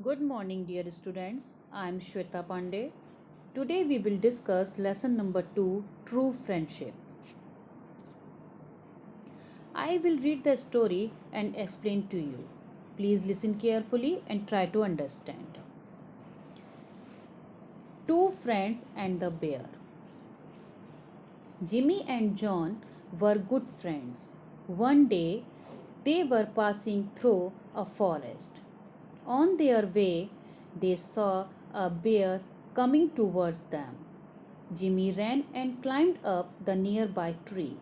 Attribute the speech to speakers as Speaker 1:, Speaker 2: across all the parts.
Speaker 1: Good morning, dear students. I am Shweta Pandey. Today we will discuss lesson number 2, True Friendship. I will read the story and explain to you. Please listen carefully and try to understand. Two Friends and the Bear. Jimmy and John were good friends. One day they were passing through a forest. On their way, they saw a bear coming towards them. Jimmy ran and climbed up the nearby tree.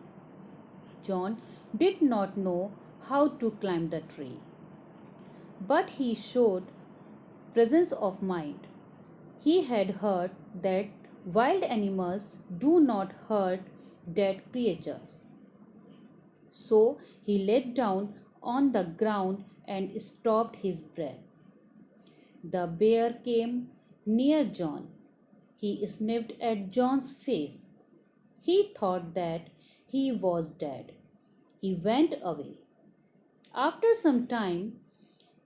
Speaker 1: John did not know how to climb the tree, but he showed presence of mind. He had heard that wild animals do not hurt dead creatures. So he lay down on the ground and stopped his breath. The bear came near John. He sniffed at John's face. He thought that he was dead. He went away. After some time,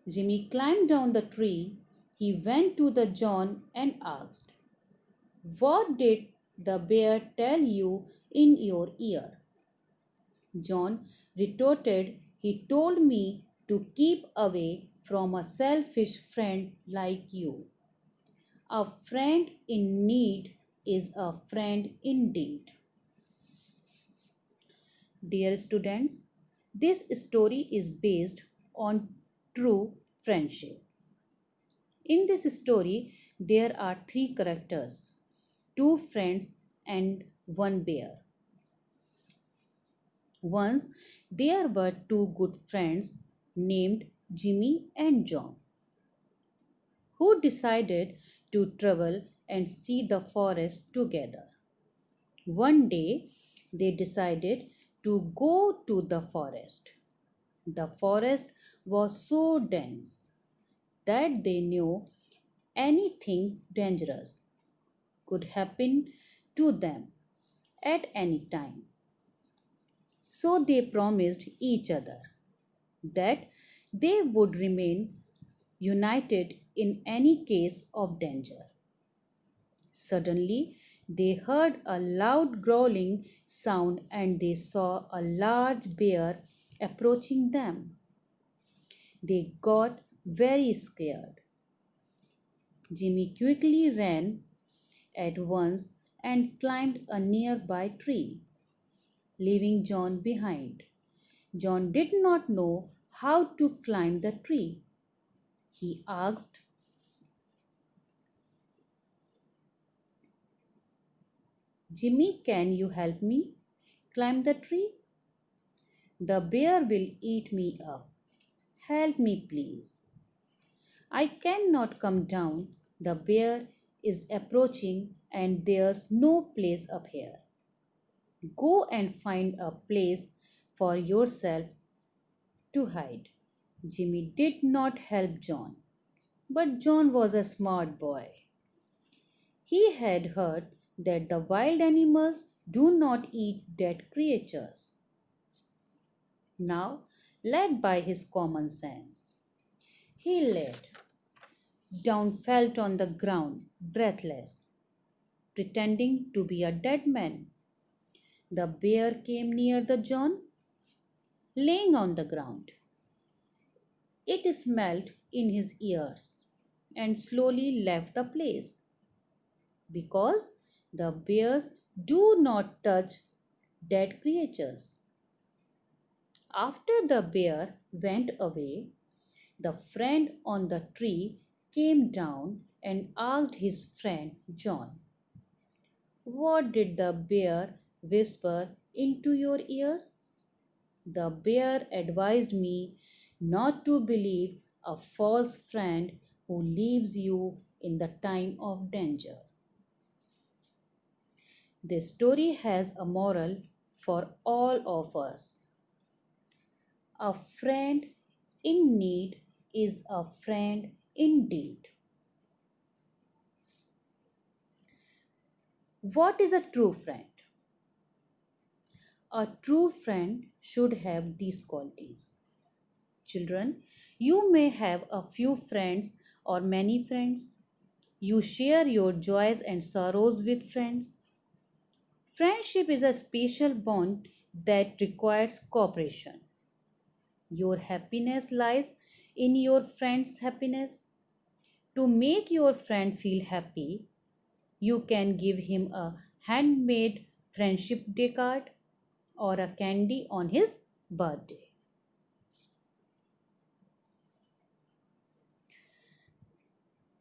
Speaker 1: Jimmy climbed down the tree. He went to the John and asked, "What did the bear tell you in your ear?" John retorted, "He told me to keep away from a selfish friend like you. A friend in need is a friend indeed." Dear students, this story is based on true friendship. In this story, there are three characters, two friends and one bear. Once there were two good friends named Jimmy and John, who decided to travel and see the forest together. One day, they decided to go to the forest. The forest was so dense that they knew anything dangerous could happen to them at any time. So they promised each other that they would remain united in any case of danger. Suddenly, they heard a loud growling sound and they saw a large bear approaching them. They got very scared. Jimmy quickly ran at once and climbed a nearby tree, leaving John behind. John did not know how to climb the tree. He asked, "Jimmy, can you help me climb the tree? The bear will eat me up. Help me, please. I cannot come down. The bear is approaching and there's no place up here. Go and find a place for yourself to hide." Jimmy did not help John, but John was a smart boy. He had heard that the wild animals do not eat dead creatures. Now, led by his common sense, he laid down, fell on the ground, breathless, pretending to be a dead man. The bear came near the John, laying on the ground. It smelled in his ears and slowly left the place because the bears do not touch dead creatures. After the bear went away, the friend on the tree came down and asked his friend John, "What did the bear whisper into your ears?" "The bear advised me not to believe a false friend who leaves you in the time of danger." This story has a moral for all of us. A friend in need is a friend indeed. What is a true friend? A true friend should have these qualities. Children, you may have a few friends or many friends? You share your joys and sorrows with friends. Friendship is a special bond that requires cooperation. Your happiness lies in your friend's happiness. To make your friend feel happy, you can give him a handmade friendship day card or a candy on his birthday.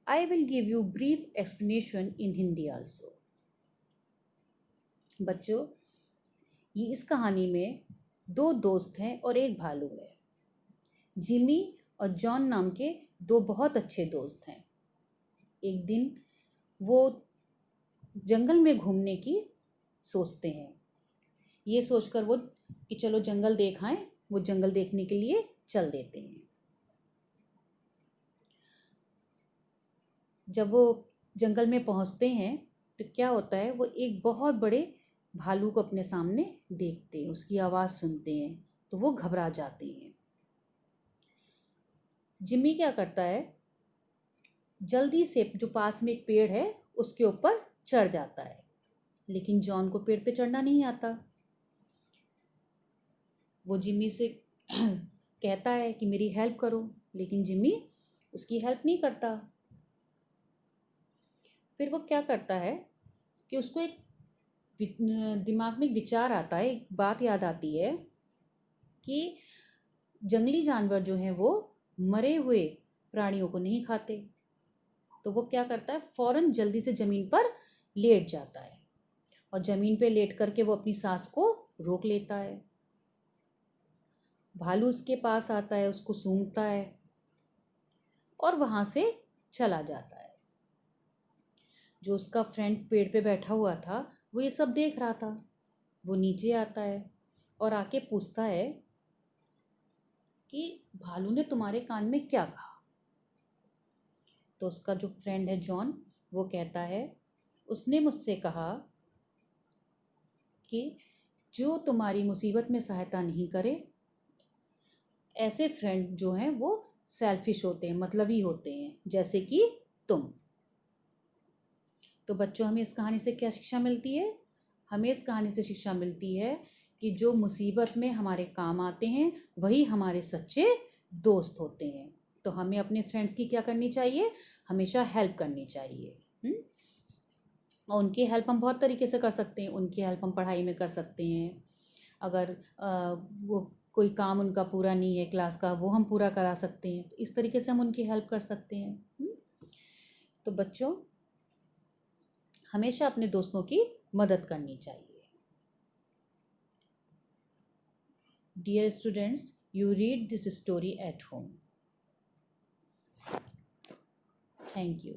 Speaker 1: I will give you brief explanation in Hindi also. बच्चों, ये इस कहानी में दो दोस्त हैं और एक भालू है। जिमी और जॉन नाम के दो बहुत अच्छे दोस्त हैं। एक दिन वो जंगल में घूमने की सोचते हैं। ये सोचकर वो कि चलो जंगल देख आएं, वो जंगल देखने के लिए चल देते हैं। जब वो जंगल में पहुंचते हैं तो क्या होता है, वो एक बहुत बड़े भालू को अपने सामने देखते हैं, उसकी आवाज़ सुनते हैं तो वो घबरा जाते हैं। जिमी क्या करता है, जल्दी से जो पास में एक पेड़ है उसके ऊपर चढ़ जाता है, लेकिन जॉन को पेड़ पे चढ़ना नहीं आता। वो जिमी से कहता है कि मेरी हेल्प करो, लेकिन जिमी उसकी हेल्प नहीं करता। फिर वो क्या करता है कि उसको एक दिमाग में एक विचार आता है, एक बात याद आती है कि जंगली जानवर जो हैं वो मरे हुए प्राणियों को नहीं खाते। तो वो क्या करता है, फौरन जल्दी से ज़मीन पर लेट जाता है और ज़मीन पे लेट करके वो अपनी सांस को रोक लेता है। भालू उसके पास आता है, उसको सूंघता है और वहाँ से चला जाता है। जो उसका फ्रेंड पेड़ पे बैठा हुआ था वो ये सब देख रहा था। वो नीचे आता है और आके पूछता है कि भालू ने तुम्हारे कान में क्या कहा। तो उसका जो फ्रेंड है जॉन, वो कहता है उसने मुझसे कहा कि जो तुम्हारी मुसीबत में सहायता नहीं करे, ऐसे फ्रेंड जो हैं वो सेल्फिश होते हैं, मतलबी होते हैं, जैसे कि तुम। तो बच्चों, हमें इस कहानी से क्या शिक्षा मिलती है? हमें इस कहानी से शिक्षा मिलती है कि जो मुसीबत में हमारे काम आते हैं वही हमारे सच्चे दोस्त होते हैं। तो हमें अपने फ्रेंड्स की क्या करनी चाहिए? हमेशा हेल्प करनी चाहिए। और उनकी हेल्प हम बहुत तरीके से कर सकते हैं। उनकी हेल्प हम पढ़ाई में कर सकते हैं। अगर वो कोई काम उनका पूरा नहीं है क्लास का, वो हम पूरा करा सकते हैं। तो इस तरीके से हम उनकी हेल्प कर सकते हैं। तो बच्चों, हमेशा अपने दोस्तों की मदद करनी चाहिए। Dear students, you read this story at home. Thank you.